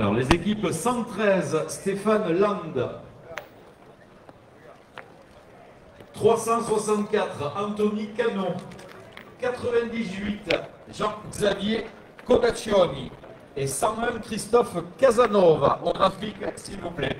Alors, les équipes 113, Stéphane Land. 364, Anthony Canon. 98, Jean-Xavier Codaccioni. Et 101, Christophe Casanova. Au graphique, s'il vous plaît.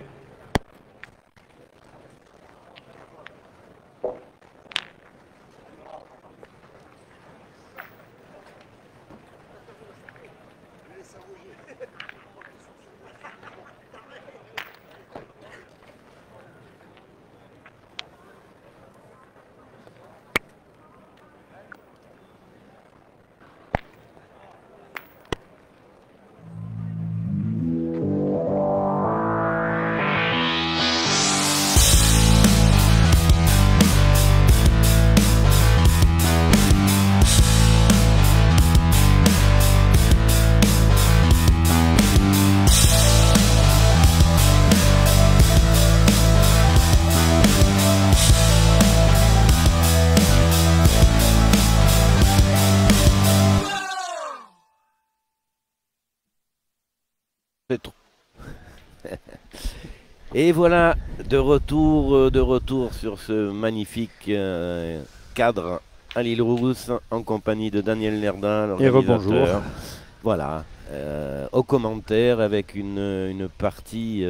Et voilà, de retour sur ce magnifique cadre à l'île Rousse en compagnie de Daniel Lerda, l'organisateur. Voilà, au commentaire avec une partie.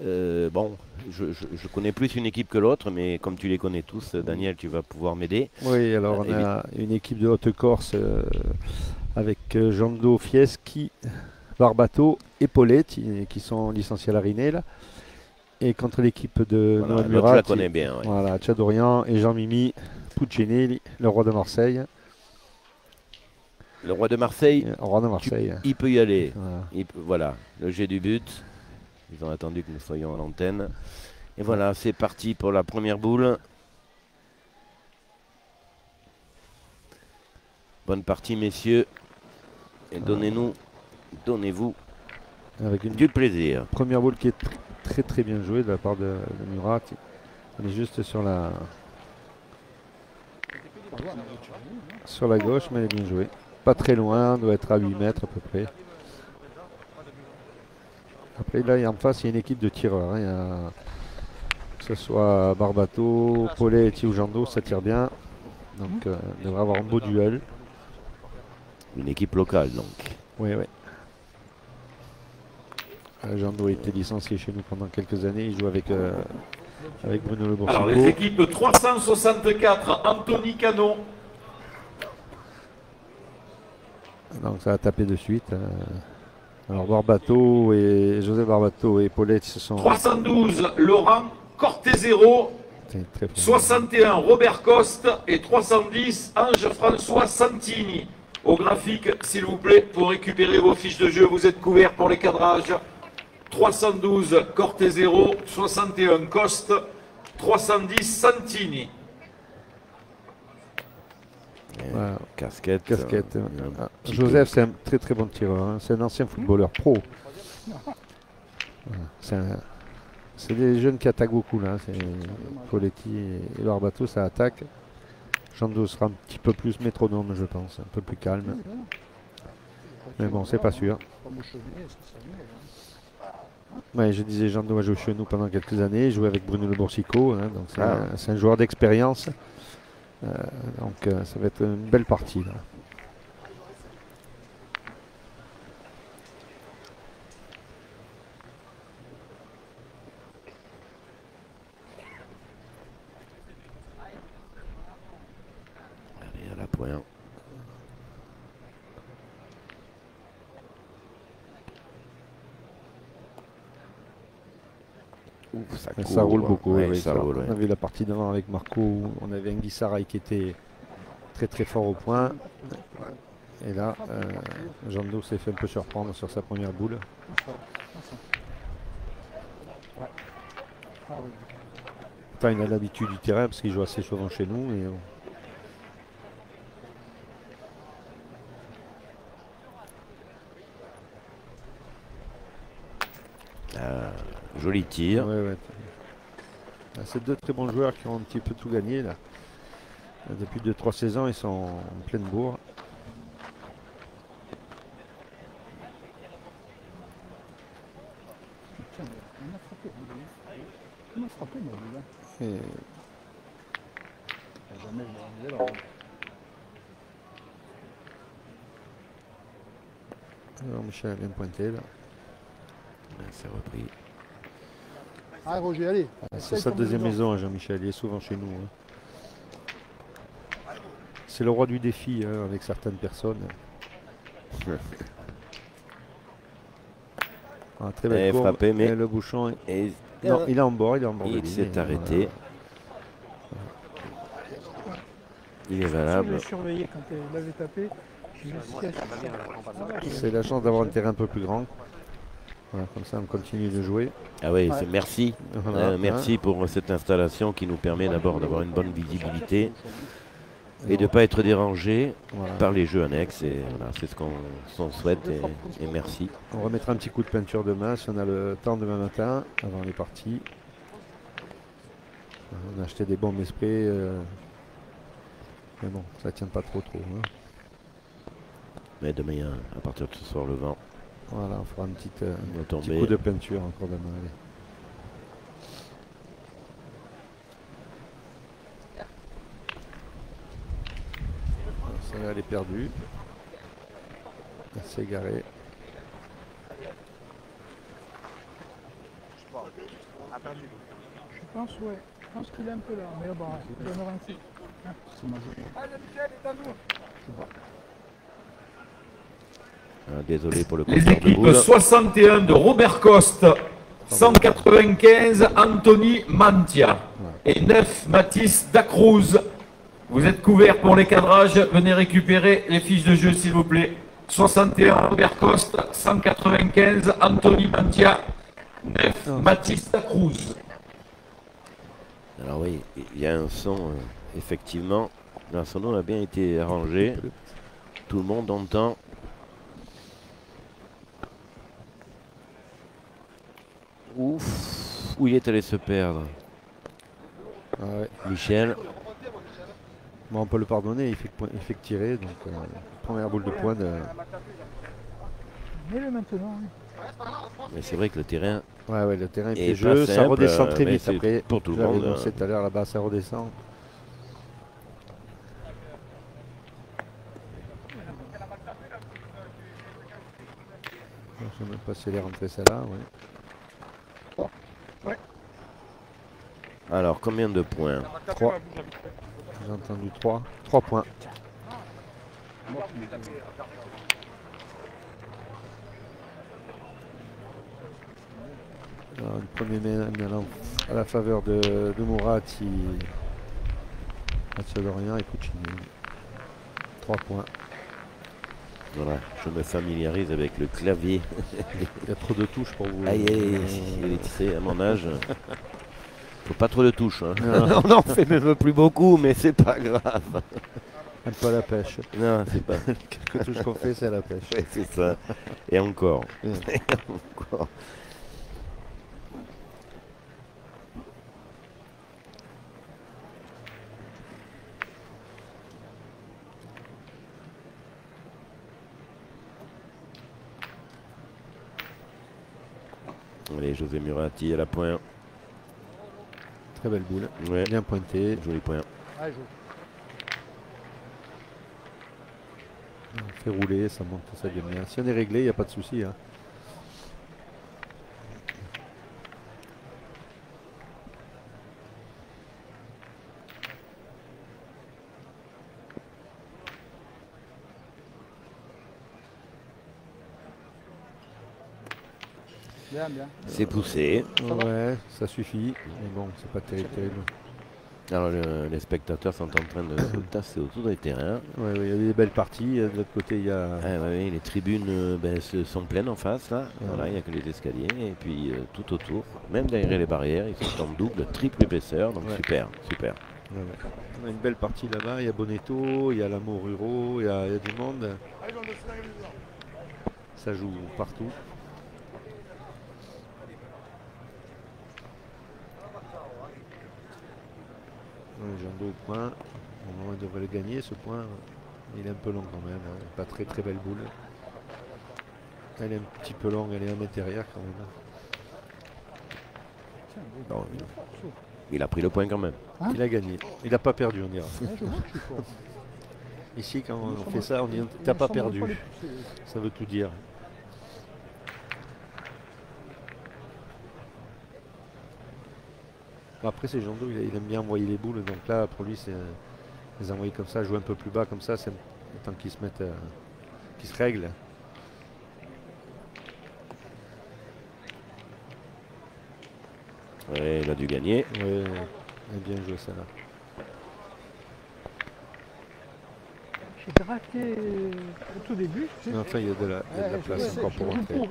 Bon, je connais plus une équipe que l'autre, mais comme tu les connais tous, Daniel, tu vas pouvoir m'aider. Oui, alors on a une équipe de Haute-Corse avec Jando Fieschi, Barbato et Paulette qui sont licenciés à la Rinel. Et contre l'équipe de voilà, Noël Murat, je la connais bien. Ouais. Voilà, Tchadorian et Jean-Mimi Puccinelli, le roi de Marseille. Le roi de Marseille, il peut y aller. Voilà. Voilà, le jet du but. Ils ont attendu que nous soyons à l'antenne. Et voilà, c'est parti pour la première boule. Bonne partie, messieurs. Et donnez-vous du plaisir. Première boule qui est très bien jouée de la part de Murat. Elle est juste sur la gauche, mais elle est bien jouée. Pas très loin, doit être à 8 mètres à peu près. Après là, en face, il y a une équipe de tireurs. Hein. Que ce soit Barbato, Paulet ou Jando, ça tire bien. Donc il devrait avoir un beau duel. Une équipe locale donc. Oui. Jando a été licencié chez nous pendant quelques années. Il joue avec Bruno Le Boursico. Alors les équipes 364, Anthony Canon. Donc ça a tapé de suite. Alors José Barbato et Paulette se sont... 312, Laurent Cortezero. 61, Robert Coste. Et 310, Ange-François Santini. Au graphique, s'il vous plaît, pour récupérer vos fiches de jeu, vous êtes couverts pour les cadrages. 312, Cortezero. 61, Coste. 310, Santini. Voilà. Casquette. Joseph, c'est un très bon tireur. Hein. C'est un ancien footballeur pro. Voilà. C'est des jeunes qui attaquent beaucoup là. Poletti et Barbato, ça attaque. Jando sera un petit peu plus métronome, je pense. Un peu plus calme. Mais bon, c'est pas sûr. Ouais, je disais, Jando a joué chez nous pendant quelques années. Il jouait avec Bruno Le Boursico. Hein, donc c'est un joueur d'expérience. Donc ça va être une belle partie là. Allez, à la pointe. Ça roule beaucoup. Ouais, oui, ça roule, on a vu la partie d'avant avec Marco où on avait un Guissaray qui était très fort au point. Et là, Jando s'est fait un peu surprendre sur sa première boule. Enfin, il a l'habitude du terrain parce qu'il joue assez souvent chez nous. Et joli tir. Ouais. C'est deux très bons joueurs qui ont un petit peu tout gagné là. Depuis 2-3 saisons, ils sont en pleine bourre. Et... Alors Michel a bien pointé là. C'est repris. Ah Roger, allez. C'est sa deuxième maison à Jean-Michel, il est souvent chez nous. Hein. C'est le roi du défi hein, avec certaines personnes. Ah, très belle courbe, frappé, mais le bouchon est... Non, il est en bord, il s'est arrêté. Il est valable. Je l'ai surveillé quand il l'avait tapé. C'est la chance d'avoir un terrain un peu plus grand. Voilà, comme ça on continue de jouer. Ah oui, merci. Voilà, merci pour cette installation qui nous permet d'abord d'avoir une bonne visibilité et de ne pas être dérangé par les jeux annexes. Et voilà, c'est ce qu'on souhaite et merci. On remettra un petit coup de peinture demain si on a le temps demain matin avant les parties. On a acheté des bombes esprits. Mais bon, ça tient pas trop. Hein. Mais demain, à partir de ce soir, le vent. Voilà, on fera un petit coup de peinture encore demain. Allez. Celle-là, elle est perdue. Elle s'est égarée. Je pense, ouais. Je pense qu'il est un peu là. Mais bon, il donnera un coup. Désolé pour le Les équipes 61 de Robert Coste, 195 Anthony Mantia et 9 Mathis Dacruz. Vous êtes couverts pour les cadrages. Venez récupérer les fiches de jeu s'il vous plaît. 61 Robert Coste, 195 Anthony Mantia, 9 Mathis Dacruz. Alors oui, il y a un son, effectivement. Le son a bien été arrangé. Tout le monde entend. Ouf, où il est allé se perdre. Ah ouais. Michel. Bon, on peut le pardonner, il fait que tirer. Donc, première boule de poing. Mais maintenant. Mais c'est vrai que le terrain. Ouais, le terrain est piégeux, ça redescend très vite après. Pour tout le monde. Tout à l'heure là-bas, ça redescend. Je ne sais même pas si elle est rentrée celle-là. Ouais. Alors, combien de points? 3. J'ai entendu 3. 3 points. Alors, le premier maintenant à la faveur de Mourati, Mathieu Dorian et Puccini. 3 points. Voilà, je me familiarise avec le clavier. Il y a trop de touches pour vous. Aïe, aïe, à mon âge. Faut pas trop de touches. Hein. On n'en fait même plus beaucoup, mais c'est pas grave. Même pas la pêche. Non, c'est pas. Quelques touches qu'on fait, c'est la pêche. Ouais, c'est ça. Et encore. Et encore. Allez, José Murati à la pointe. Très belle boule. Ouais. Bien pointé. Joli point. On fait rouler, ça monte, ça vient bien. Si on est réglé, il n'y a pas de souci. Hein. Bien. C'est poussé. Ouais, ça suffit. Mais bon, c'est pas terrible. Alors les spectateurs sont en train de se tasser autour des terrains. Ouais, il y a des belles parties. De l'autre côté, il y a... les tribunes sont pleines en face. Là. Voilà, il n'y a que les escaliers. Et puis tout autour, même derrière les barrières, ils sont en double, triple épaisseur. Donc super. Ouais. On a une belle partie là-bas. Il y a Bonetto, il y a l'Amour Ruraux, il y a du monde. Ça joue partout. Jean au point. On devrait le gagner ce point. Il est un peu long quand même. Hein. Pas très belle boule. Elle est un petit peu longue, elle est 1 mètre derrière quand même. Non, Il a pris le point quand même. Hein? Il a gagné. Il n'a pas perdu, on dira. Ouais, je vois que je suis fort. Ici, quand on fait ça, on dit t'as pas perdu. Ça veut tout dire. Bon, après, c'est Jando, il aime bien envoyer les boules. Donc là, pour lui, c'est les envoyer comme ça, jouer un peu plus bas comme ça, c'est le temps qu'ils se mettent, qu'ils se règlent. Ouais, il a dû gagner. Ouais, il a bien joué ça là. J'ai raté au tout début. Mais enfin, il y a de la place encore pour rentrer.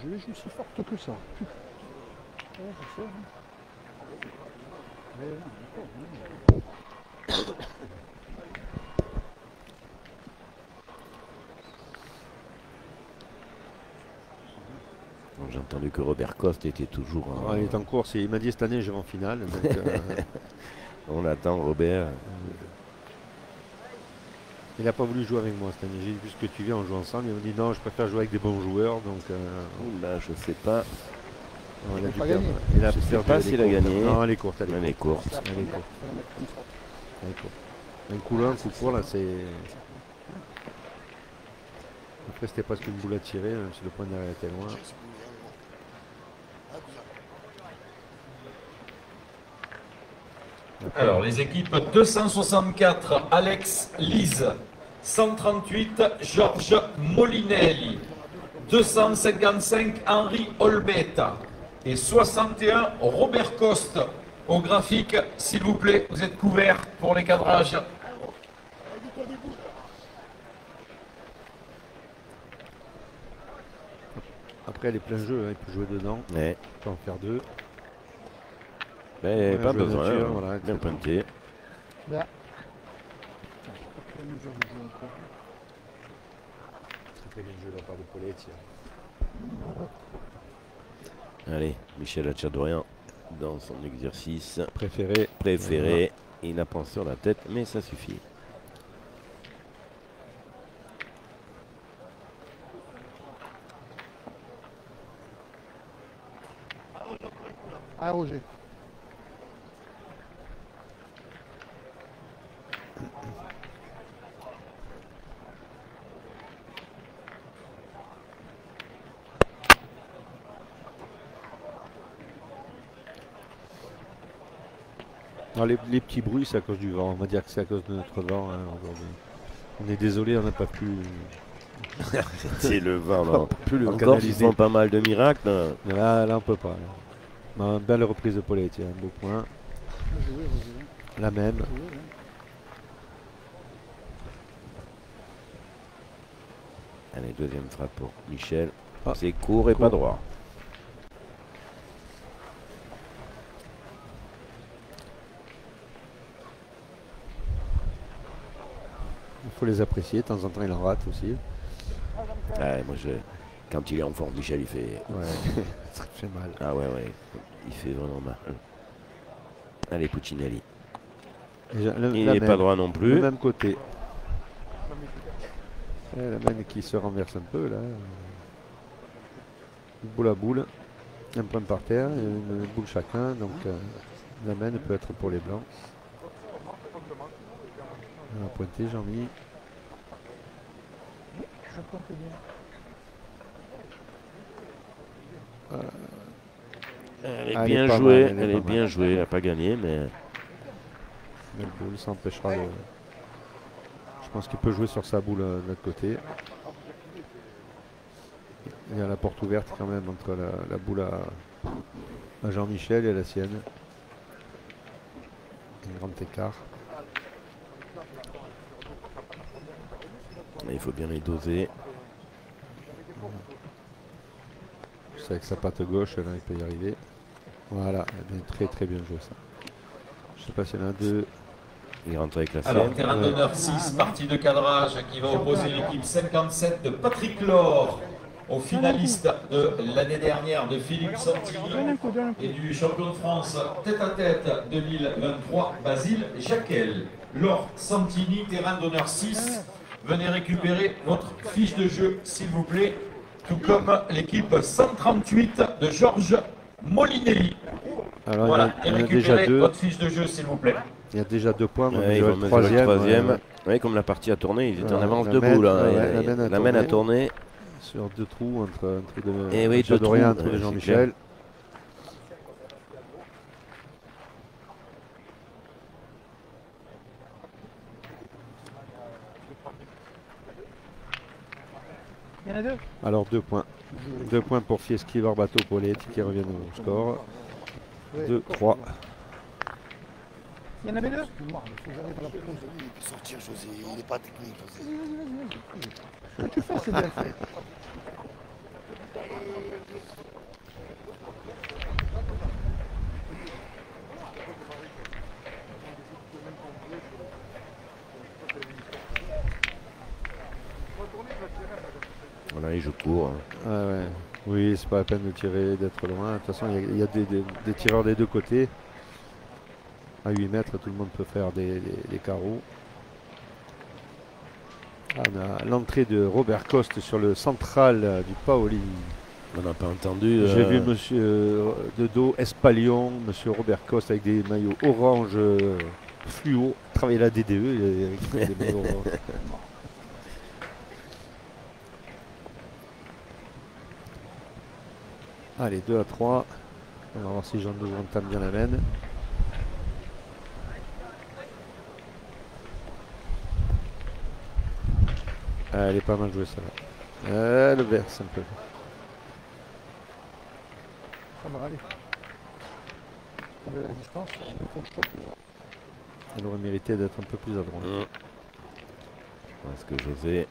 Je les joue si forte que ça. Ouais, je sais. J'ai entendu que Robert Coste était toujours en... Il est en course et il m'a dit cette année je vais en finale. Donc, on attend Robert. Il n'a pas voulu jouer avec moi cette année. J'ai dit puisque tu viens on joue ensemble. Il m'a dit non, je préfère jouer avec des bons joueurs. Donc là je sais pas. Non, il a dû perdre. Il a perdu. Pas s'il a gagné. Non, elle est courte. Elle est courte. Un coup là, un coup court là, c'est. Après c'était presque une boule à tirer, même si le point derrière était loin. Alors, les équipes 264, Alex Lise. 138, Georges Molinelli. 255, Henri Olbetta. Et 61, Robert Coste. Au graphique, s'il vous plaît, vous êtes couverts pour les cadrages. Après, elle est plein jeu, hein, il peut jouer dedans. Ouais. Il peut en faire deux. Mais pas besoin, nature, voilà, bien pointé. Là. Très bien joué de la part de Poletti. Allez, Michel Hachadorian dans son exercice préféré. Voilà. Il a pensé sur la tête, mais ça suffit. Ah, Roger. Non, les petits bruits, c'est à cause du vent. On va dire que c'est à cause de notre vent hein, aujourd'hui. On est désolé, on n'a pas pu. C'est le vent, là. Encore, ils font pas mal de miracles. Là, on peut pas. Une belle reprise de Poletti, un beau point. La même. Allez, deuxième frappe pour Michel. C'est court et pas droit. Il faut les apprécier, de temps en temps il en rate aussi. Ouais, moi quand il est en forme, Michel il fait. Ouais, ça fait mal. Ah ouais, il fait vraiment mal. Allez, Puccinelli. Il n'est pas droit non plus. Le même côté. Et la main qui se renverse un peu là. Boule à boule. Un point par terre, une boule chacun. Donc la main peut être pour les blancs. On va pointer Jean-Mi. Elle est bien jouée, elle est bien jouée, elle n'a pas gagné, mais. Belle boule, ça empêchera le. Je pense qu'il peut jouer sur sa boule de l'autre côté. Il y a la porte ouverte quand même entre la boule à Jean-Michel et la sienne. Un grand écart. Il faut bien les doser. C'est avec sa patte gauche, là, il peut y arriver. Voilà, très très bien joué ça. Je sais pas s'il y en a deux. Il rentre avec la sienne. Alors, terrain d'honneur 6, partie de cadrage qui va opposer l'équipe 57 de Patrick Laure au finaliste de l'année dernière de Philippe Santini et du champion de France tête-à-tête 2023, Basile Jacquel. Laure Santini, terrain d'honneur 6. Venez récupérer votre fiche de jeu, s'il vous plaît. tout comme l'équipe 138 de Georges Molinelli. Alors, voilà, il y a déjà 2. Votre fiche de jeu, s'il vous plaît. Il y a déjà 2 points. Ouais, ils vont mesurer le troisième. Oui, comme la partie a tourné, ils étaient en avance debout. La main a tourné. Sur 2 trous entre et oui, Chadorien, entre Jean-Michel. Il y en a 2. Alors 2 points. 2 points pour Fieschi, Barbato, Poletti qui reviennent au score. 2, 3. Il y en avait 2. Il peut sortir, José. Il n'est pas technique, José. Ce que tu fais, c'est bien fait. Voilà, il joue court. Ah ouais. Oui, c'est pas la peine de tirer, d'être loin. De toute façon, il y a des tireurs des deux côtés. À 8 mètres, tout le monde peut faire des carreaux. On a l'entrée de Robert Coste sur le central du Paoli. On n'a pas entendu. J'ai vu monsieur de dos Espalion, monsieur Robert Coste avec des maillots orange fluo, travailler la DDE avec des maillots orange. Allez, 2 à 3. On va voir si Jean Douze entame bien la mène. Elle est pas mal jouée celle-là. Elle verse un peu. Ça va aller. La distance, elle aurait mérité d'être un peu plus à droite. Parce que José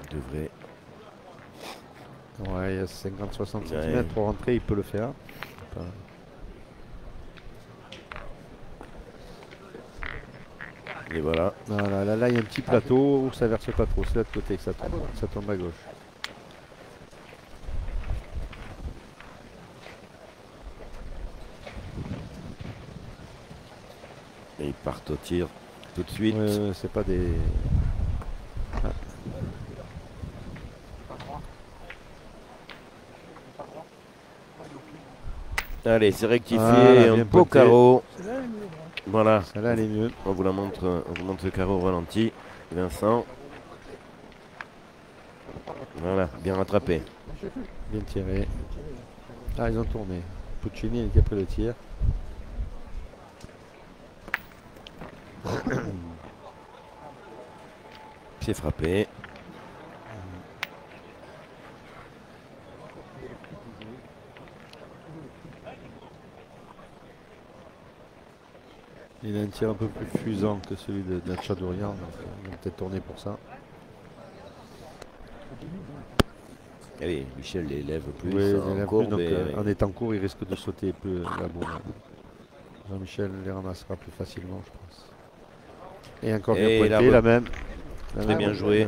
devrait. Ouais, il y a 50-60 cm pour rentrer, il peut le faire. Et voilà. Voilà, là, il y a un petit plateau où ça verse pas trop. C'est là de côté que ça tombe à gauche. Et ils partent au tir tout de suite. C'est pas des. Allez, c'est rectifié. Un beau carreau. Voilà. Celle-là, elle est mieux. On vous montre ce carreau au ralenti. Vincent. Voilà, bien rattrapé. Bien tiré. Ah, ils ont tourné. Puccini qui a pris le tir. Pied frappé. Il a un tir un peu plus fusant que celui de Chadorien, donc on va peut-être tourner pour ça. Allez, Michel l'élève plus. Oui, en courbe donc, en étant court, il risque de sauter plus la boule. Jean-Michel les ramassera plus facilement, je pense. Et encore bien pointé, la même. Très bien joué.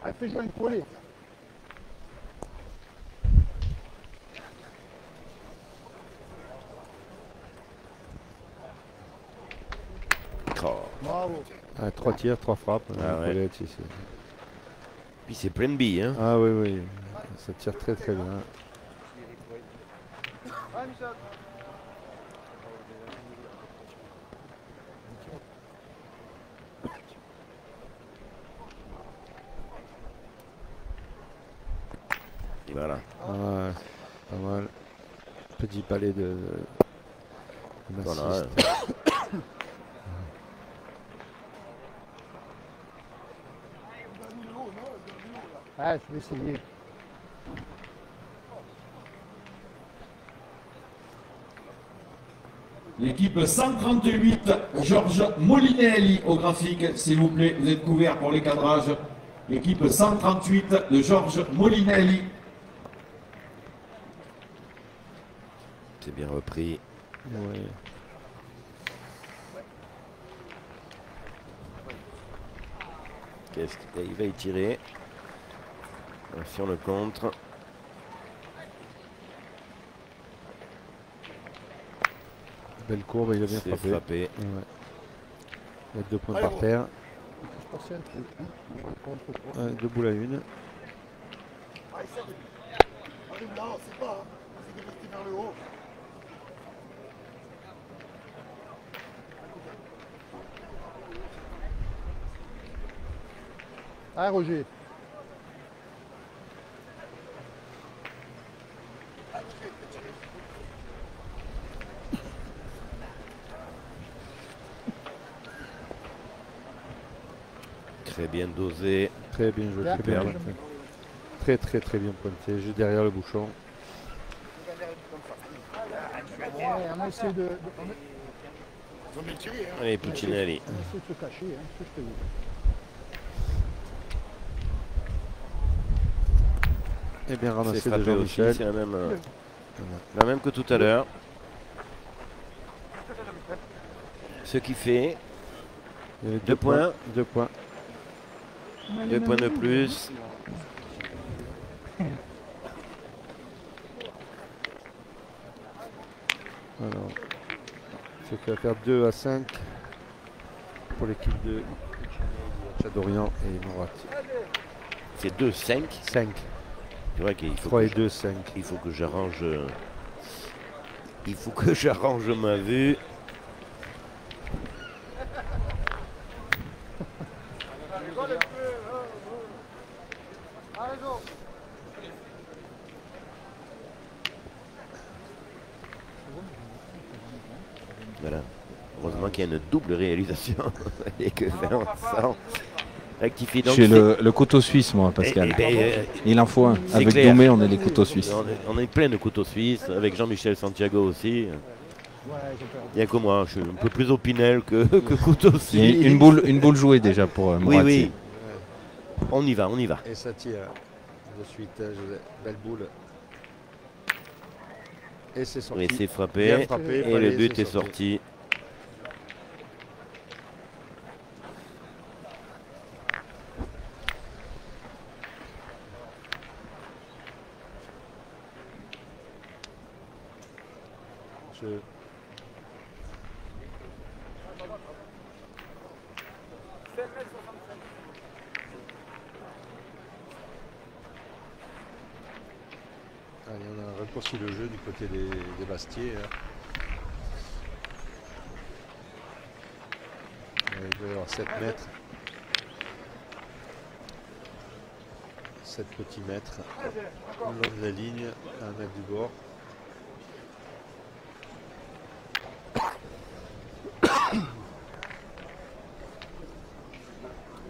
Elle fait jouer une collée. Bravo. 3 tirs, 3 frappes. Ouais. Puis c'est plein de billes. Hein. Ah oui, oui. Ça tire très très bien. Et voilà. Ah, pas mal. Petit palais de voilà. Ah, je vais essayer. L'équipe 138, Georges Molinelli au graphique, s'il vous plaît, vous êtes couverts pour les cadrages. L'équipe 138 de Georges Molinelli. C'est bien repris. Oui. Il va y tirer. Sur le contre. Belle courbe, il a bien frappé. Ouais. Il y a 2 points par terre. Il faut se passer un truc. Hein. 2 boules à 1. Non, c'est pas. C'est qu'il est vers le haut. Ah, Roger. Très bien dosé. Très bien joué. Très bien pointé. Juste derrière le bouchon. Ouais, on a essayé de... Faut me tirer, hein. Allez, Puccinelli. On a essayé de se cacher, hein, ce que je te dis. Et bien C'est ramassé de frappé aussi, Jean-Michel. c'est la même que tout à l'heure. Ce qui fait 2 points. 2 points. 2 points de plus. Alors, c'est qu'à faire 2 à 5 pour l'équipe de Chadorian et Morat. C'est 2-5. 5. C'est vrai qu'il faut 3 et 2, 5. Il faut que j'arrange. Il faut que j'arrange ma vue. Voilà. Heureusement qu'il y a une double réalisation et que Vincent rectifie. Donc Chez le couteau suisse, moi, Pascal. Il en faut un. Avec clair. Doumé, on est les couteaux suisses. On est plein de couteaux suisses, avec Jean-Michel Santiago aussi. Il n'y a que moi, je suis un peu plus opinel que couteau suisse. Il y a une boule jouée déjà pour Moratti. Oui. On y va. Et ça tire de suite, José. Belle boule. Et c'est sorti. Et c'est frappé. Bien frappé. Et le but est sorti. Allez, on a raccourci le jeu du côté des Bastiers. Il doit y avoir 7 mètres. 7 petits mètres. Le long de la ligne, à 1 mètre du bord.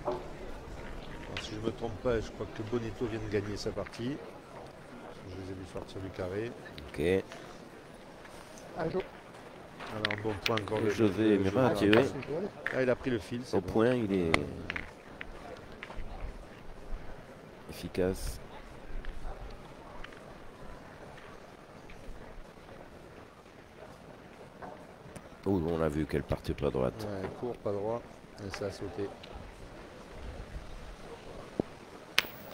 Alors, si je ne me trompe pas, je crois que Bonito vient de gagner sa partie. Je les ai vus sortir du carré. Ok. Alors, bon point encore de José Mira a tiré. Ah, il a pris le fil. Au point, il est efficace. Oh, on a vu qu'elle partait pas droite. Ouais, court, pas droit. Et ça a sauté.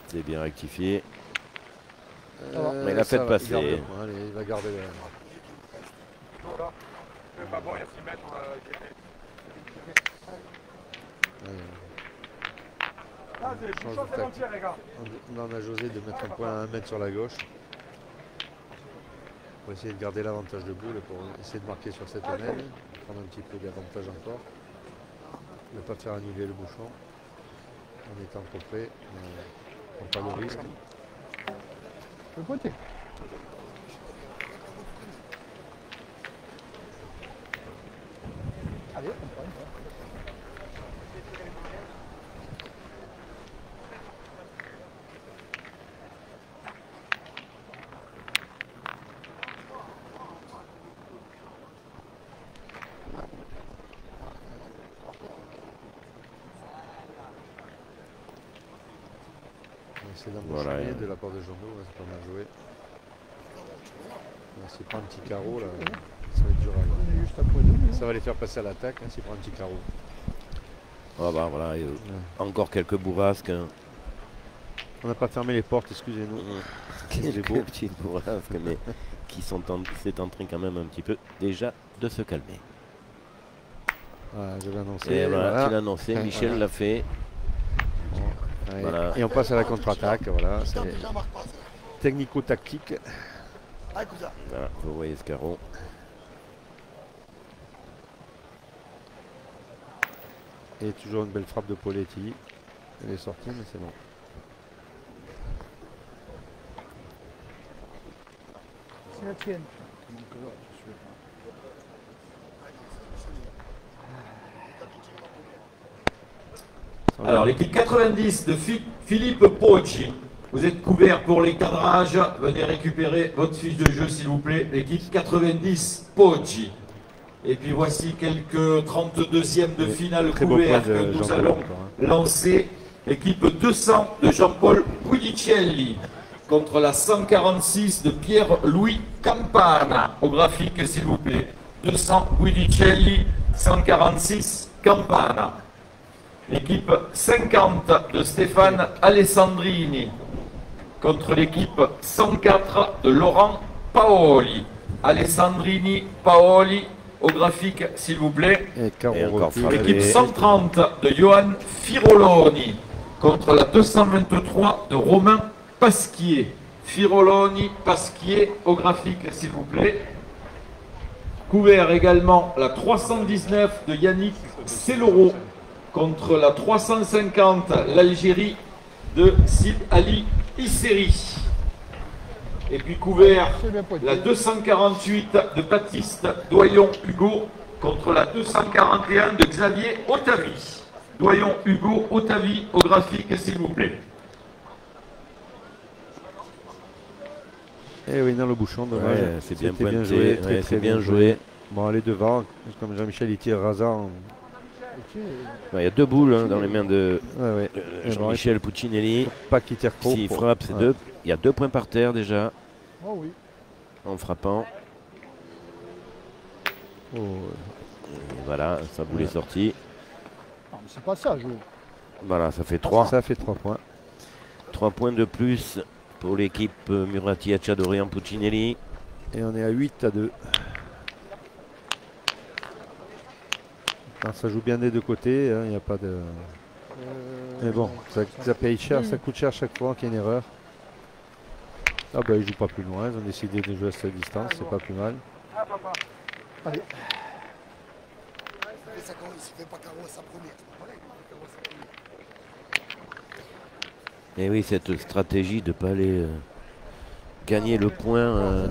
C'est bien rectifié. Mais il a fait passer. Il va garder le. On demande à José de mettre un point à 1 mètre sur la gauche. Pour essayer de garder l'avantage de boule, pour essayer de marquer sur cette aile. Prendre un petit peu d'avantage encore. Ne pas faire annuler le bouchon. En étant trop près. On prend pas le risque. Le côté. Allez, on prend. C'est dans le Voilà, de la part de Jean-Do, c'est pas mal joué. S'il prend un petit carreau, là, ça va être dur à ça va les faire passer à l'attaque s'il prend un petit carreau. Ah bah voilà, encore quelques bourrasques. On n'a pas fermé les portes, excusez-nous. Quelques petites bourrasques, mais qui sont c'est en train quand même un petit peu déjà de se calmer. Voilà, je l'ai annoncé. Et voilà, voilà. tu l'as annoncé, Michel l'a fait. Ouais. Voilà. Et on passe à la contre-attaque. Voilà, c'est technico-tactique. Voilà, vous voyez ce carreau. Et toujours une belle frappe de Poletti. Elle est sortie, mais c'est bon. C'est la tienne. Alors, l'équipe 90 de Philippe Poggi. Vous êtes couvert pour les cadrages. Venez récupérer votre fiche de jeu, s'il vous plaît. L'équipe 90 Poggi. Et puis voici quelques 32e de finale couverts que nous allons lancer. L'équipe 200 de Jean-Paul Guidicelli contre la 146 de Pierre-Louis Campana. Au graphique, s'il vous plaît. 200 Guidicelli, 146 Campana. L'équipe 50 de Stéphane Alessandrini contre l'équipe 104 de Laurent Paoli. Alessandrini, Paoli, au graphique s'il vous plaît. L'équipe 130 de Johan Firoloni contre la 223 de Romain Pasquier. Firoloni, Pasquier, au graphique s'il vous plaît. Couvert également la 319 de Yannick Selloro contre la 350 l'Algérie de Sid Ali Isseri. Et puis couvert la 248 de Baptiste Doyon Hugo contre la 241 de Xavier Otavi. Doyon Hugo Otavi au graphique s'il vous plaît. Et oui, dans le bouchon, dommage. Ouais, c'est bien pointé, bien joué, très bien joué. Bon, allez devant, comme Jean-Michel il tire rasant. Il y a deux boules dans les mains de Jean-Michel bon, Puccinelli. Pas qu'il tire trop. S'il frappe, c'est deux. Il y a 2 points par terre déjà. Oh oui. En frappant. Oh. Et voilà, sa boule est sortie. Non, mais c'est pas ça, je... Voilà, ça fait 3. Ça fait 3 points. 3 points de plus pour l'équipe Murati Acciadorian Puccinelli. Et on est à 8-2. Ça joue bien des deux côtés, il n'y a pas de... Mais bon, ça paye cher, ça coûte cher chaque fois qu'il y a une erreur. Ah bah ils jouent pas plus loin, ils ont décidé de jouer à cette distance, c'est pas plus mal. Allez. Et oui, cette stratégie de ne pas aller gagner le point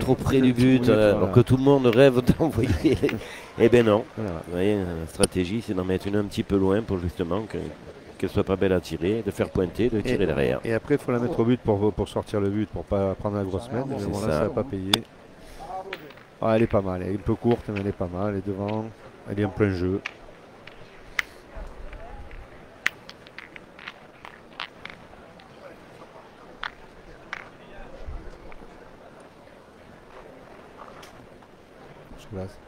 trop près du but, alors que tout le monde rêve d'envoyer. Eh bien non. Voilà. Vous voyez, la stratégie, c'est d'en mettre une un petit peu loin pour justement qu'elle soit pas belle à tirer, de faire pointer, de tirer derrière. Et après, il faut la mettre au but pour sortir le but, pour pas prendre la grosse main. Mais bon, là, ça n'a pas payé. Ah, elle est pas mal, elle est un peu courte, mais elle est pas mal. Elle est devant, elle est en plein jeu. Place.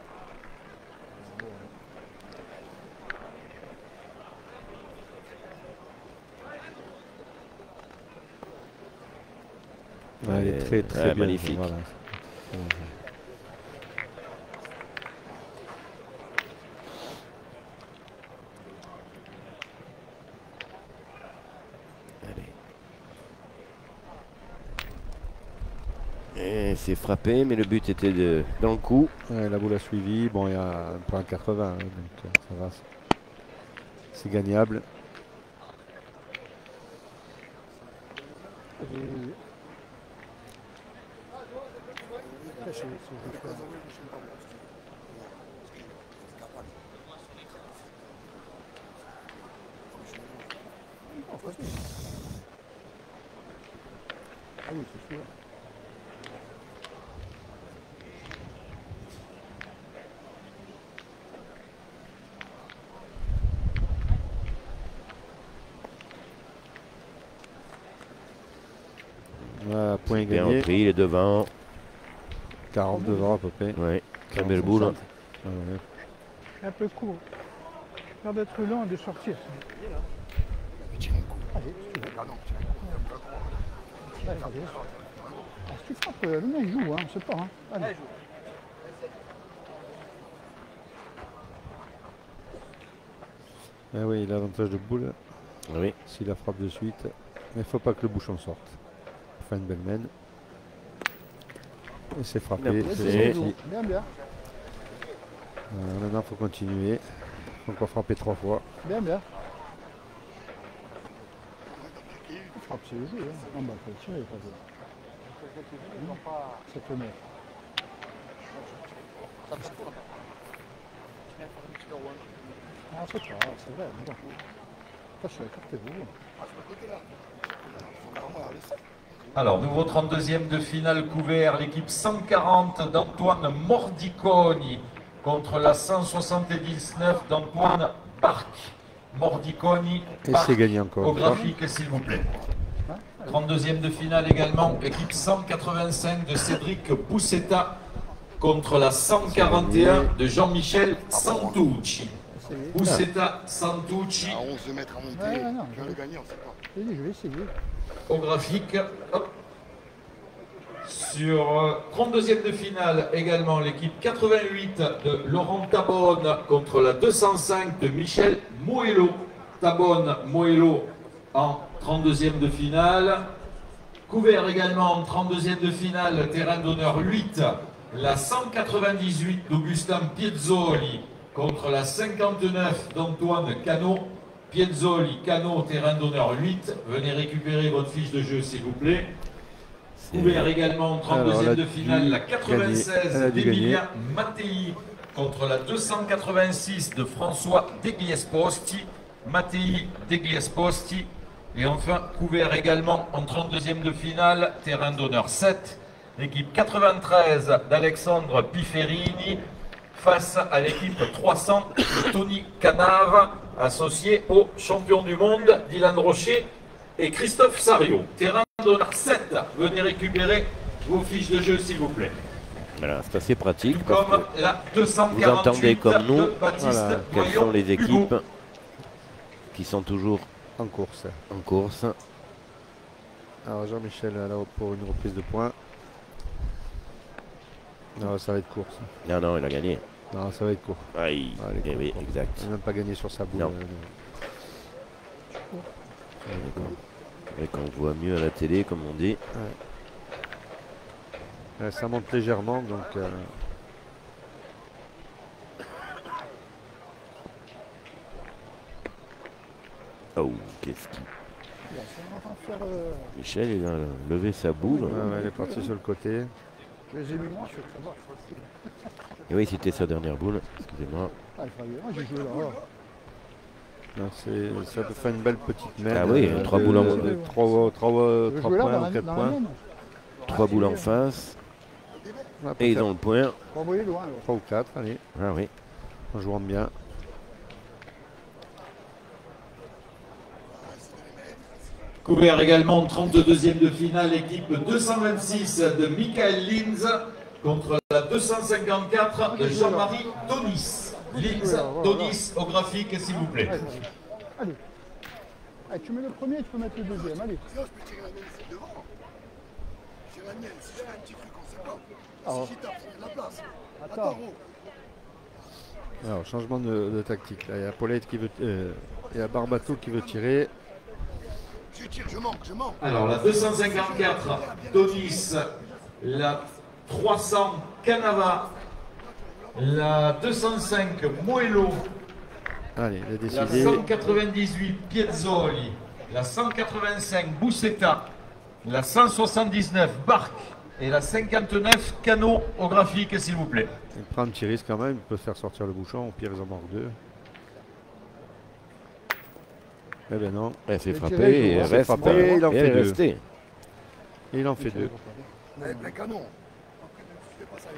Ouais, elle est très très bien, magnifique. Voilà. Et c'est frappé, mais le but était dans le coup. Ouais, la boule a suivi. Bon, il y a un point 80, hein, donc ça va. C'est gagnable. Ah oui, c'est sûr. Point bien gagné. repris, il est devant. 40 devant à peu près. Oui, très belle boule. Ouais. Un peu court. L'air d'être lent et de sortir. Allez, si tu veux. Allez. Ah, si tu frappes, le mec joue, hein, on sait pas. Hein. Allez. Ah oui, il a l'avantage de boule. Oui. S'il la frappe de suite. Mais il ne faut pas que le bouchon sorte. Enfin une belle mène. Et c'est frappé. Bien, bien. Maintenant, il faut continuer. Il faut encore frapper 3 fois. Bien, bien. Frappe, c'est le jeu. Hein. Non, bah, il faut le tirer. Ça peut mettre. Ah, c'est vrai, mais bon. Attention, écartez-vous. Alors, nouveau 32e de finale couvert, l'équipe 140 d'Antoine Mordiconi contre la 179 d'Antoine Barc. Mordiconi, et c'est gagné encore. au graphique, s'il vous plaît. 32e de finale également, équipe 185 de Cédric Boussetta contre la 141 de Jean-Michel Santucci. Boussetta, Santucci. À 11 mètres à monter, je vais le gagner, on ne sait pas. Je vais essayer. Au graphique. Hop. Sur 32e de finale également, l'équipe 88 de Laurent Tabonne contre la 205 de Michel Moello. Tabonne, Moello en 32e de finale. Couvert également en 32e de finale, terrain d'honneur 8, la 198 d'Augustin Piezzoli contre la 59 d'Antoine Cano. Piezzoli, Cano, terrain d'honneur 8. Venez récupérer votre fiche de jeu, s'il vous plaît. Couvert également en 32e de finale, la 96 d'Emilien Mattei contre la 286 de François Degliesposti. Mattei, Degliesposti. Et enfin, couvert également en 32e de finale, terrain d'honneur 7, l'équipe 93 d'Alexandre Piferini face à l'équipe 300 de Tony Canard, associé au champion du monde Dylan Rocher et Christophe Sario. Terrain d'honneur 7, venez récupérer vos fiches de jeu, s'il vous plaît. Voilà, c'est assez pratique. Comme la 248 vous entendez comme nous, voilà, quelles sont les équipes qui sont toujours en course. En course. Alors Jean-Michel là pour une reprise de points. Non, ça va être course. Non, non, il a gagné. Non, ça va être court. Oui, exact. Il n'a même pas gagné sur sa boule. Non. Et qu'on voit mieux à la télé, comme on dit. Ouais. Ça monte légèrement, donc... Oh, qu'est-ce qu'il... Michel, il a levé sa boule. Elle est partie sur le côté. Et oui, c'était sa dernière boule. Excusez-moi. Ça peut faire une belle petite mène. Ah oui, 3 boules en face. 3 points ou 4 points. 3 boules en face. Et ils ont le point. 3 ou 4, allez. Ah oui. En jouant bien. Couvert également 32e de finale, équipe 226 de Michael Linz contre la 254 de Jean-Marie Donis. Linz, Donis au graphique, s'il vous plaît. Allez. Allez, tu mets le premier, tu peux mettre le deuxième. Allez. Sinon, je peux tirer la mienne, c'est devant. Tirer la mienne, si je fais un petit truc, on ne sait pas. Alors. Si je tape, la place. Attends. Alors, changement de tactique. Là, il y a Paulette qui veut... il y a Barbato qui veut tirer. Je tire, je manque. Alors, la 254, Donis. La 300, Canava. La 205, Moello. Allez, il a décidé. La 198, Piezzoli. La 185, Boussetta. La 179, Barc. Et la 59, Cano au graphique, s'il vous plaît. Il prend un petit risque quand même, il peut faire sortir le bouchon, au pire ils en marquent 2. Eh bien non. Elle fait frapper et reste. Il en fait 2. Et il en fait 2. Mais canon. Je fais pas ça,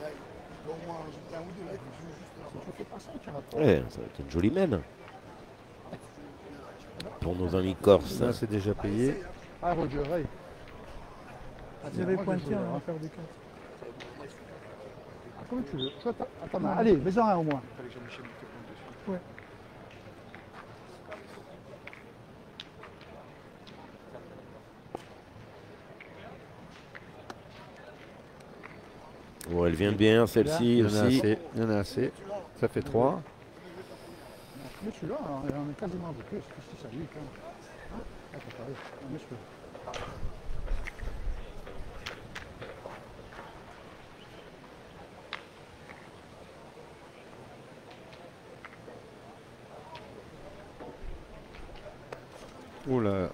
au moins un ou deux là. Je fais pas ça, tu vas pas. Ouais, ça va être une jolie mène. Pour nos amis corses. Là c'est déjà payé. Ah Roger, allez. Vous avez pointé, on va faire des 4. Comment tu veux? Attends, allez, mets-en un au moins. Ouais. Bon, elle vient bien celle-ci aussi. Il y en a assez. Ça fait 3. Mais celui-là, on est quasiment bouclé, c'est ça lui quand même. Hein? Attends, pareil, on met celui-là. Oula,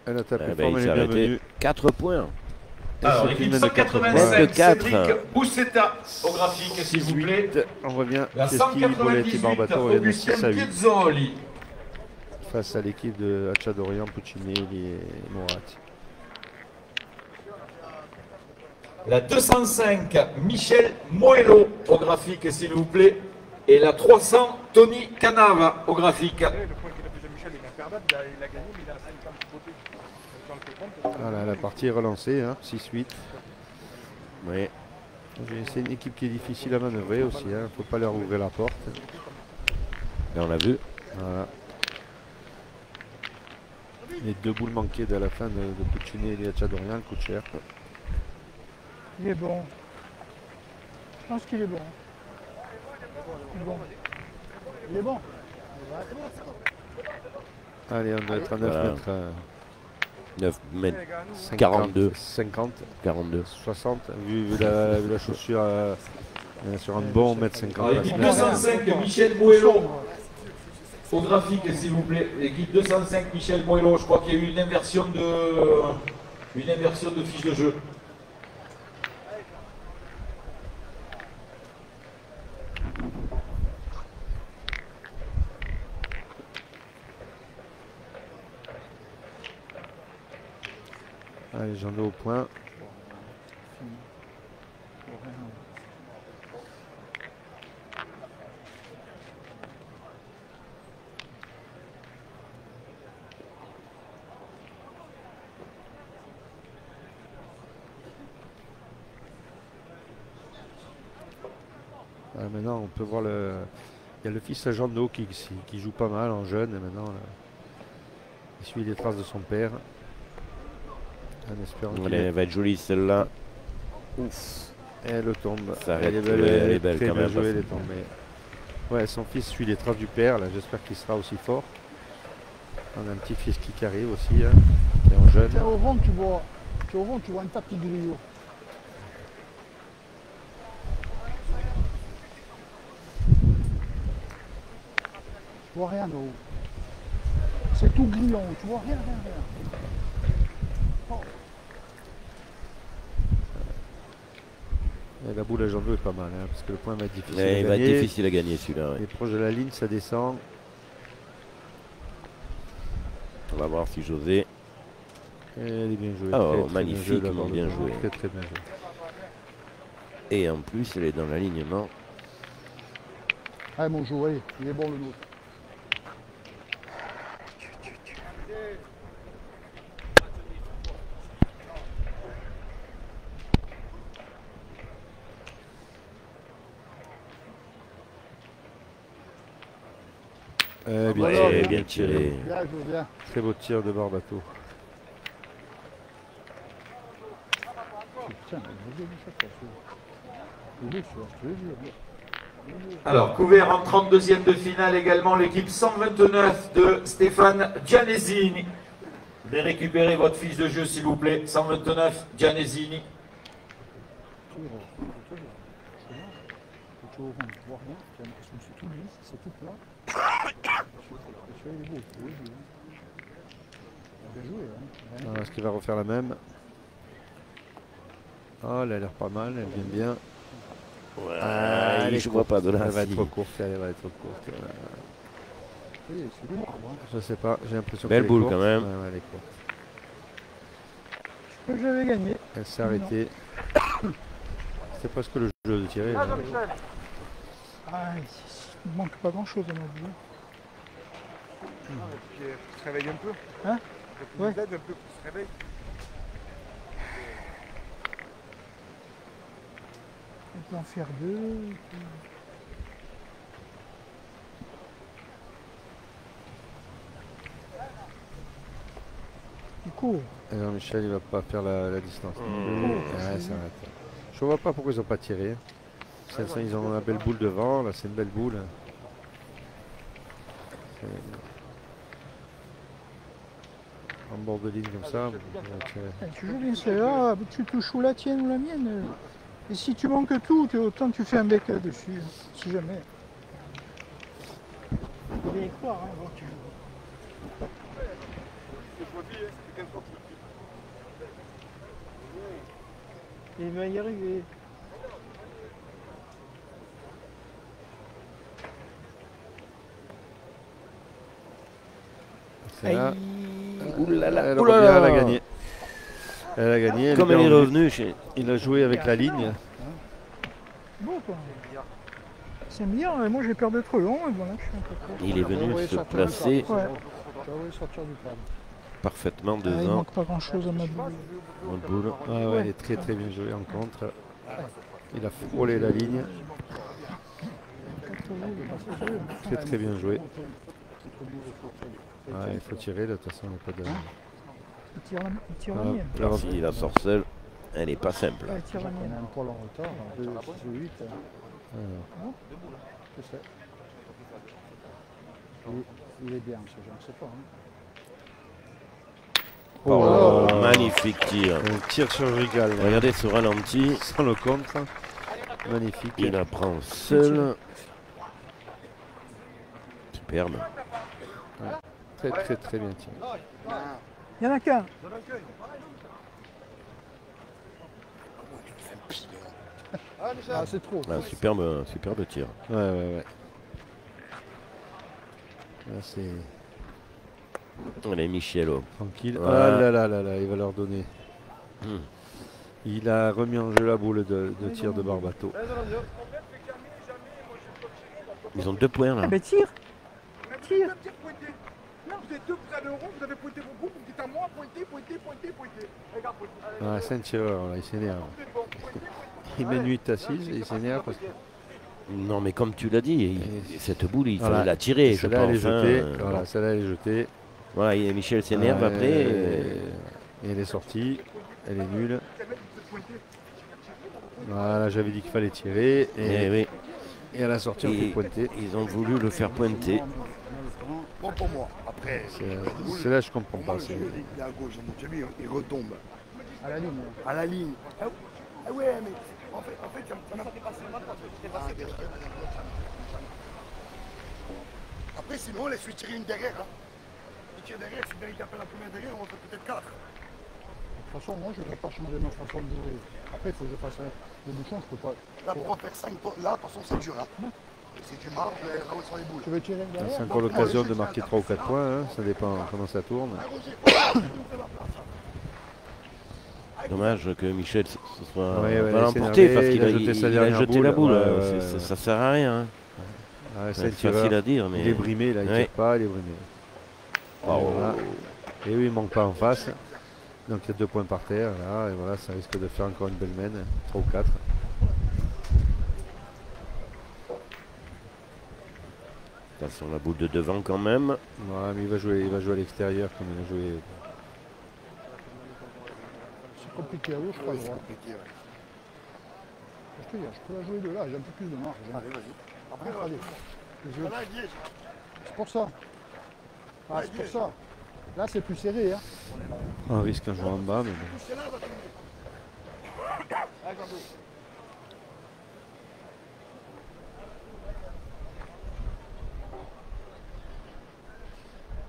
elle a tapé fort, elle est bienvenue. 4 points. Alors, équipe 185, Cédric Boussetta au graphique, s'il vous plaît. On revient. La Chesky, Boletti, Barbato et 6 à 8. Pizzoli. Face à l'équipe de Hachadorian, Puccinelli et Moratti. La 205, Michel Moello au graphique, s'il vous plaît. Et la 300, Tony Canava au graphique. Voilà, la partie est relancée, hein, 6-8. Oui. C'est une équipe qui est difficile à manœuvrer aussi, il ne faut pas leur ouvrir la porte. Et on l'a vu. Voilà. Les 2 boules manquées de la fin de Puccinelli et Hachadorian coûtent cher. Il est bon. Je pense qu'il est bon. Il est bon. Il est bon. Allez, on doit être à 9 Voilà. mètres. 9 mètres 50, 42. 50, 42. 60, vu la chaussure sur un bon mètre 50. Alors, équipe 205, Michel Moello au graphique, s'il vous plaît. L'équipe 205, Michel Moello. Je crois qu'il y a eu une inversion de fiche de jeu. Allez, j'en ai au point. Maintenant, on peut voir le. Il y a le fils à Jean d'Eau qui joue pas mal en jeune et maintenant il suit les traces de son père. En espérant Elle va être jolie celle-là. Ouf. Elle tombe. Ça arrête, elle est belle très quand bien même. jouée, elle est tombée. Ouais, son fils suit les traces du père. Là, j'espère qu'il sera aussi fort. On a un petit fils qui arrive aussi, hein, qui est en jeune. Tiens, au vent, tu vois un tapis grillot. Tu vois rien en haut. C'est tout gris en haut, tu vois rien. Oh. Et la boule à Jean d'Eau est pas mal, hein, parce que le point va être difficile à Il va être gagner. difficile à gagner celui-là. Il est proche de la ligne, ça descend. On va voir si José. Et elle est bien jouée. Oh, très magnifiquement bien jouée. Très bien joué. Et en plus, elle est dans l'alignement. Allez mon joueur, allez, il est bon le nôtre. Bien tiré. Bien. Très beau tir de Barbato. Tiens, Alors, couvert en 32e de finale également, l'équipe 129 de Stéphane Gianesini. Vous allez récupérer votre fiche de jeu, s'il vous plaît. 129, Gianesini. Est-ce qu'il va refaire la même? Oh, elle a l'air pas mal, elle vient bien. Ouais, je crois pas de là. Elle va être trop courte, elle va être trop courte. Je sais pas, j'ai l'impression Belle qu'elle est boule courte. quand même. Ouais, elle est courte. Je l'avais gagné. Elle s'est arrêtée. C'est presque le jeu de tirer. Là. Ah, il manque pas grand chose à ma vie. Tu te réveilles un peu. Hein? Ouais. Un peu pour se réveiller. On peut en faire deux. Il court. Alors Michel, il va pas faire la distance. Ouais, ça arrête. Je vois pas pourquoi ils ont pas tiré. Ils ont la belle boule devant, là c'est une belle boule. En bord de ligne comme ça. Tu joues bien celle-là, tu touches ou la tienne ou la mienne. Et si tu manques tout, autant tu fais un bec dessus, si jamais. Il y a quoi, hein, bon, tu... Il va y arriver. C'est là. Oulala, Elle a gagné. Elle a gagné. Comme elle est revenue, il a joué avec la ligne. Bon, quoi. C'est bien, moi j'ai peur d'être long, et voilà, je suis un peu trop. Il est venu se placer parfaitement Il devant. manque pas grand chose à ma boule. Il est très très bien joué en contre. Il a frôlé la ligne. Très très bien joué. Il faut tirer, de toute façon, il n'y a pas de... Il tire la mienne. Si la sorcelle, elle n'est pas simple. Il tire la mienne. Un poil en retard, 2, 8. Je sais. Il est bien, ce je ne sais pas. Oh, magnifique tir. Un tir chirurgical. Regardez ce ralenti. Sans le contre. Magnifique. Il la prend seul. Superbe. Très très très bien tiré. Il y en a qu'un. Ah, c'est trop. Superbe tir. Ouais. Là c'est... Allez, Michelo. Tranquille. Ouais. Ah là, il va leur donner. Il a remis en jeu la boule de tir de Barbato. Ils ont 2 points là. Ben tire. Tire. Vous êtes deux, vous allez au rond, vous avez pointé vos bouts, vous dites à moi, pointez. Regarde, pointez. C'est un tireur, là, il s'énerve. Il met nuit assise et il s'énerve parce que... Non mais comme tu l'as dit, cette boule il fallait la tirer. Celle-là elle est jetée. Voilà, celle-là elle est jetée. Voilà, et Michel s'énerve après. Et elle est sortie. Elle est nulle. Voilà, j'avais dit qu'il fallait tirer. Et à la sortie on fait pointer. Ils ont voulu le faire pointer. Bon pour moi. Après, c'est là je comprends pas. Il est à gauche, tu as vu, il retombe. À la ligne. À la ligne. Ah ouais, mais en fait, il y en a... Après, sinon, laisse-lui tirer une derrière. Hein. Il tire derrière, si derrière il appelle la première derrière, on fait peut-être 4. De toute façon, moi, je ne vais pas changer ma façon de jouer. Après, il faut que je fasse le bouchon, je peux pas... Là, pour en faire 5, là, de toute façon, c'est dur. Hein. Si tu marques, là-haut sur les boules. Tu veux tirer derrière? C'est encore l'occasion de marquer 3 ou 4 points, hein. Ça dépend comment ça tourne. Dommage que Michel se soit pas emporté parce qu'il a jeté la boule. Ouais. Ça sert à rien. C'est facile à dire. Mais... Il est brimé, là, il ne tire pas, il est brimé. Voilà. Et oui, il ne manque pas en face. Donc il y a 2 points par terre, là, et voilà, ça risque de faire encore une belle mène, 3 ou 4. Attention, la boule de devant quand même. Ouais, mais il va jouer à l'extérieur comme il a joué. C'est compliqué à gauche, pas à droite. Je peux la jouer de là, j'ai un peu plus de marge. Allez, vas-y. Après, allez. C'est pour ça. Ah, c'est pour ça. Là, c'est plus serré. Hein. On risque un joueur en bas, mais bon.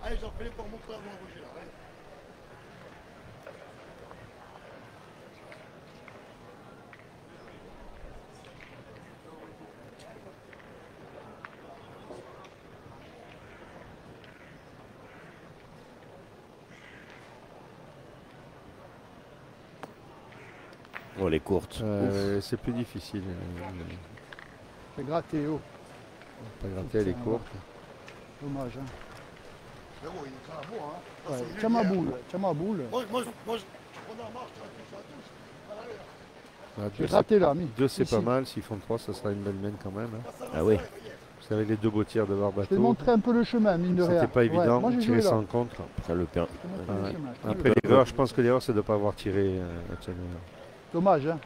Allez, j'en fais les pour mon frère, moi, Roger, là. Allez. Oh, les courtes. C'est plus difficile. C'est gratté haut. Pas gratter, elle est courte. Dommage, hein. Mais bon, il est quand même beau, hein. Ouais, tiens ma boule. Moi, on en marche, tu vas raté là, 2 c'est pas mal, s'ils font 3 ça sera une belle mène quand même. Hein. Ah oui. Parce qu'avec les 2 beaux tirs de Barbato. Je vais te montrer un peu le chemin, mine de rien. C'était pas évident de tirer ça sans contre. Ça le perd. Après l'erreur, je pense que l'erreur c'est de ne pas avoir tiré. Dommage, hein.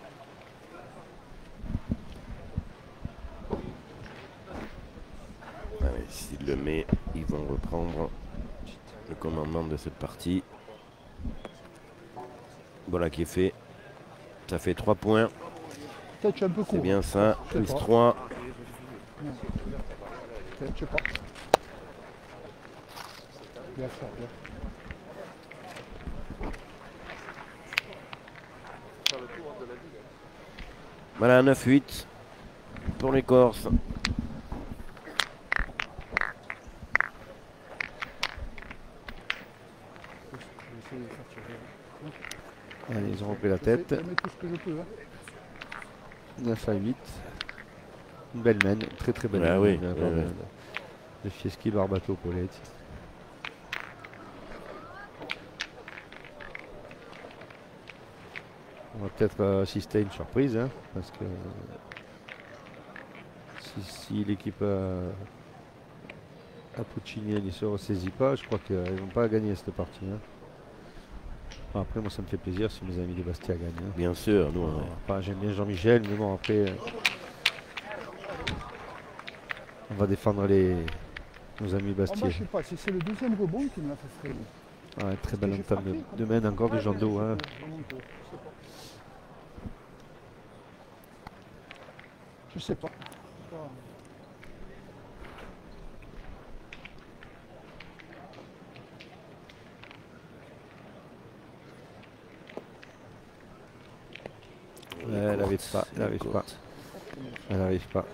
s'il le met, ils vont reprendre le commandement de cette partie. Voilà qui est fait. Ça fait 3 points. C'est bien ça. Plus 3. Je sais pas. Bien sûr, bien. Voilà, 9-8 pour les Corses. Allez, ils ont repris la tête. 9 à 8. Une belle mène, très très belle mène. Oui, de Fieschi, Barbato, Poletti. On va peut-être assister à une surprise, hein, parce que si l'équipe à Puccini ne se ressaisit pas, je crois qu'ils ne vont pas gagner cette partie. Hein. Bon, après, moi, ça me fait plaisir si mes amis de Bastia gagnent. Hein. Bien sûr, nous. J'aime bien Jean-Michel, mais bon, après, on va défendre nos amis Bastia. Moi, je sais pas, c'est le deuxième rebond qui me l'a fait freiner. Ouais, très belle entame de mène encore de Jean Do. Hein. Je sais pas. Elle n'arrive pas, elle n'arrive pas.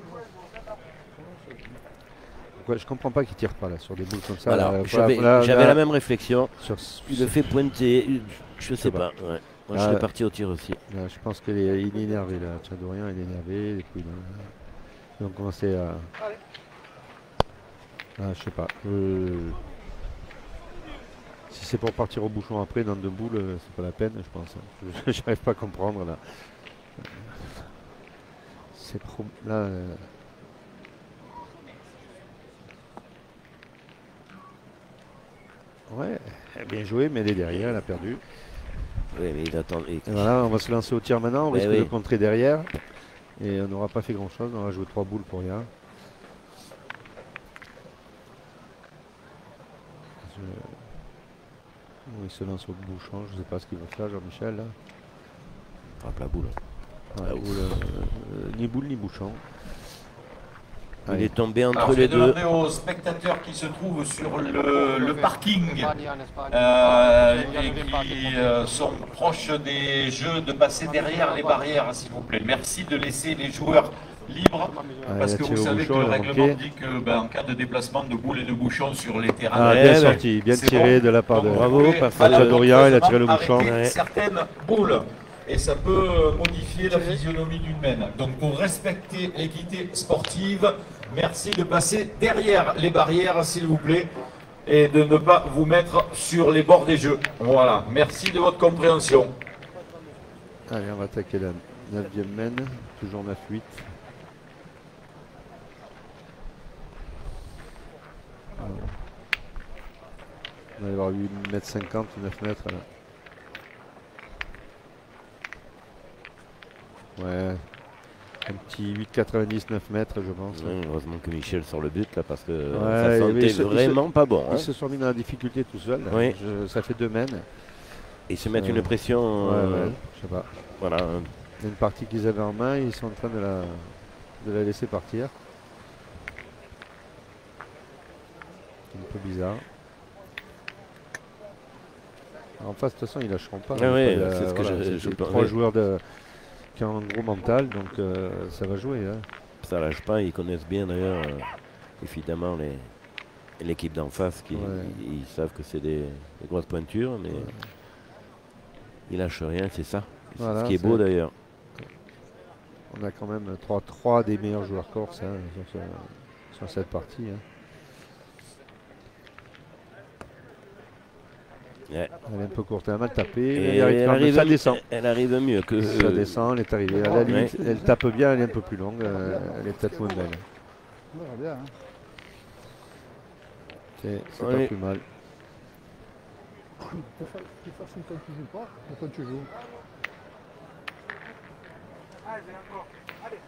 Pourquoi, je comprends pas qu'il tire pas là sur des boules comme ça. Voilà, j'avais la même réflexion. Il le fait pointer, je sais pas. Ouais. Moi je serais parti au tir aussi. Là, je pense qu'il est énervé là. Tchadorien il est énervé. Les couilles, ils ont commencé à. Ah, je sais pas. Si c'est pour partir au bouchon après dans 2 boules, c'est pas la peine, je pense. Je n'arrive pas à comprendre là. C'est trop. Là. Ouais, bien joué, mais elle est derrière, elle a perdu. Oui, mais il attend. Et voilà, on va se lancer au tir maintenant, on risque de contrer derrière. Et on n'aura pas fait grand chose, on va jouer 3 boules pour rien. Il se lance au bouchon, je ne sais pas ce qu'il va faire Jean-Michel. Frappe la boule. Ouais, ni boule ni bouchon. Il est tombé entre les deux. Je vais demander aux spectateurs qui se trouvent sur le parking et qui sont proches des jeux de passer derrière les barrières, s'il vous plaît. Merci de laisser les joueurs libres, parce que vous savez que le règlement dit que en cas de déplacement de boules et de bouchons sur les terrains... bien sorti, bien tiré de la part de Bravo, Tchadorien, il a tiré le bouchon. Certaines boules. Et ça peut modifier la physionomie d'une mène. Donc pour respecter l'équité sportive, merci de passer derrière les barrières, s'il vous plaît, et de ne pas vous mettre sur les bords des jeux. Voilà, merci de votre compréhension. Allez, on va attaquer la 9e mène, toujours 9-8. On va y avoir 8,50 m, 9 mètres là. Ouais, un petit 8,90, 9 mètres, je pense. Heureusement que Michel sort le but là, parce que ça sentait vraiment pas bon. Ils se sont mis dans la difficulté tout seuls. Oui. Ça fait 2 mènes. Et se mettre une pression. Je sais pas. Voilà. Une partie qu'ils avaient en main, ils sont en train de la laisser partir. C'est un peu bizarre. En face, de toute façon, ils lâcheront pas. C'est ce que je 3 joueurs qui ont un gros mental, donc ça va jouer. Hein. Ça lâche pas, ils connaissent bien d'ailleurs, évidemment, l'équipe d'en face, ils savent que c'est des grosses pointures, mais ils lâchent rien, c'est ça. Voilà, ce qui est beau d'ailleurs. On a quand même 3 des meilleurs joueurs corses hein, sur cette partie. Hein. Ouais. Elle est un peu courte, elle a mal tapé. Ça descend. Elle arrive mieux que. Ça descend, elle est arrivée. À la limite, elle tape bien, elle est un peu plus longue. Elle est peut-être moins belle. On verra bien. Hein. C'est pas plus mal. C'est facile quand tu joues pas, ou quand tu joues. Allez, encore. Allez.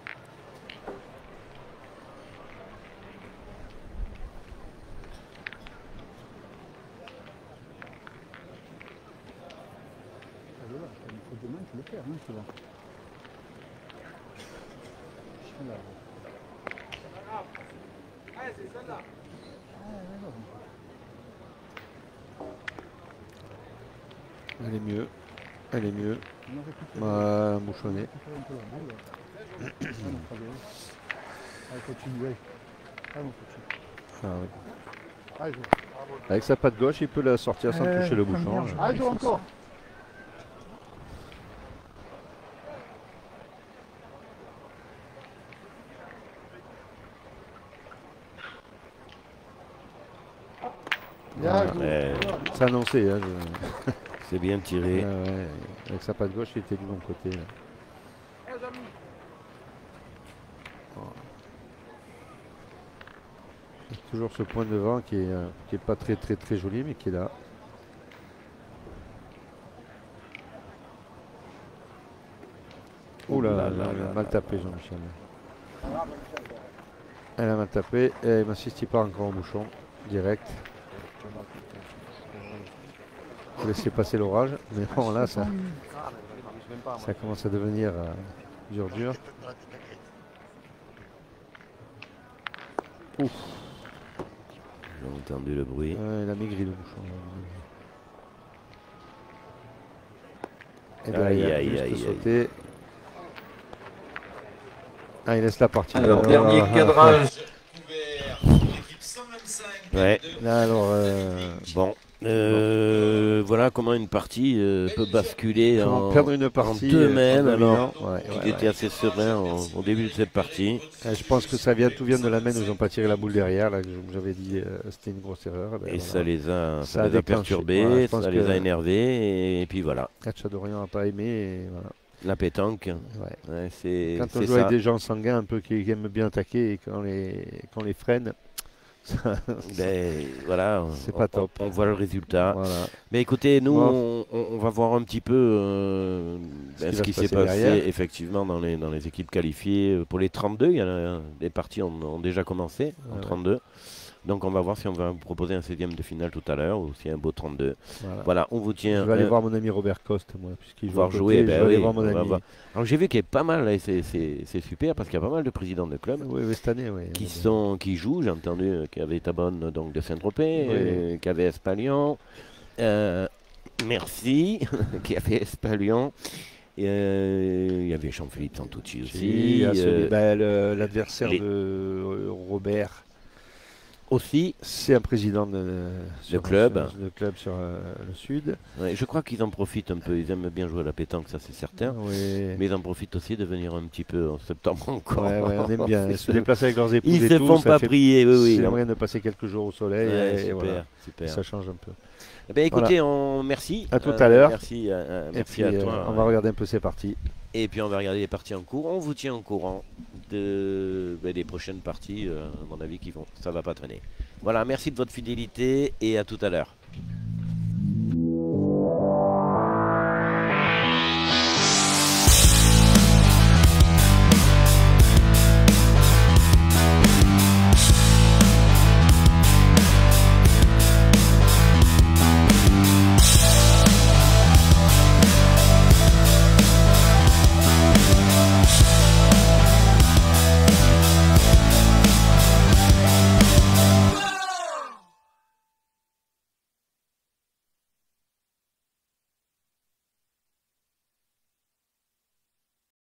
Il faut demain, tu le perds, hein, tu vois. C'est celle-là. Elle est mieux. Elle est mieux. Mouchonné. Ah, oui. Avec sa patte gauche, il peut la sortir sans toucher le bouchon. Ah, joue encore. C'est annoncé. Hein, c'est bien tiré. Ouais. Avec sa patte gauche, il était du bon côté. Là. Toujours ce point de vent qui est pas très joli, mais qui est là. Oh là, elle a mal tapé, Jean-Michel. Elle a mal tapé et elle m'insiste pas encore au bouchon, direct. Faut laisser passer l'orage, mais bon là ça commence à devenir dur. Ouf. J'ai entendu le bruit. Ouais, il a maigri le bouchon. Et là, il a juste sauté. Ah, il laisse la partie. Alors, dernier cadrage ouvert pour l'équipe 125. Ouais. Là, alors, bon. Voilà comment une partie peut basculer perdre une partie en 2 mètres. Alors, il était assez serein au début de cette partie. Je pense que tout vient de la main, ils n'ont pas tiré la boule derrière. Là, j'avais dit c'était une grosse erreur. Et ça les a perturbés, ça les a énervés. Et puis voilà. Chadorian n'a pas aimé. Et voilà. La pétanque. Ouais, quand on joue avec des gens sanguins un peu qui aiment bien attaquer et qu'on les freine. Voilà, c'est pas top. On voit le résultat. Voilà. Mais écoutez, nous, on va voir un petit peu ce qui s'est passé effectivement dans les équipes qualifiées. Pour les 32, il y en a des parties ont déjà commencé en 32. Donc on va voir si on va vous proposer un 16e de finale tout à l'heure ou si un beau 32. Voilà, on vous tient. Je vais aller voir mon ami Robert Coste, moi, puisqu'il va jouer. Je vais aller voir mon ami. Alors j'ai vu qu'il y a pas mal, c'est super parce qu'il y a pas mal de présidents de clubs cette année, qui jouent. J'ai entendu qu'il y avait Tabonne donc de Saint-Tropez, qu'il y avait Espalion. Merci, qui a fait Espalion. Il y avait Jean-Philippe Santucci aussi. L'adversaire de Robert. Aussi, c'est un président de club sur le sud. Ouais, je crois qu'ils en profitent un peu. Ils aiment bien jouer à la pétanque, ça c'est certain. Oui. Mais ils en profitent aussi de venir un petit peu en septembre encore. On aime bien se déplacer avec leurs épouses. Ils se font pas prier. C'est moyen de passer quelques jours au soleil. Super. Ça change un peu. Eh bien, écoutez, merci. À tout à l'heure. Merci puis, à toi. On va regarder un peu ces parties. Et puis on va regarder les parties en cours. On vous tient au courant des prochaines parties, à mon avis, ça va pas traîner. Voilà, merci de votre fidélité et à tout à l'heure.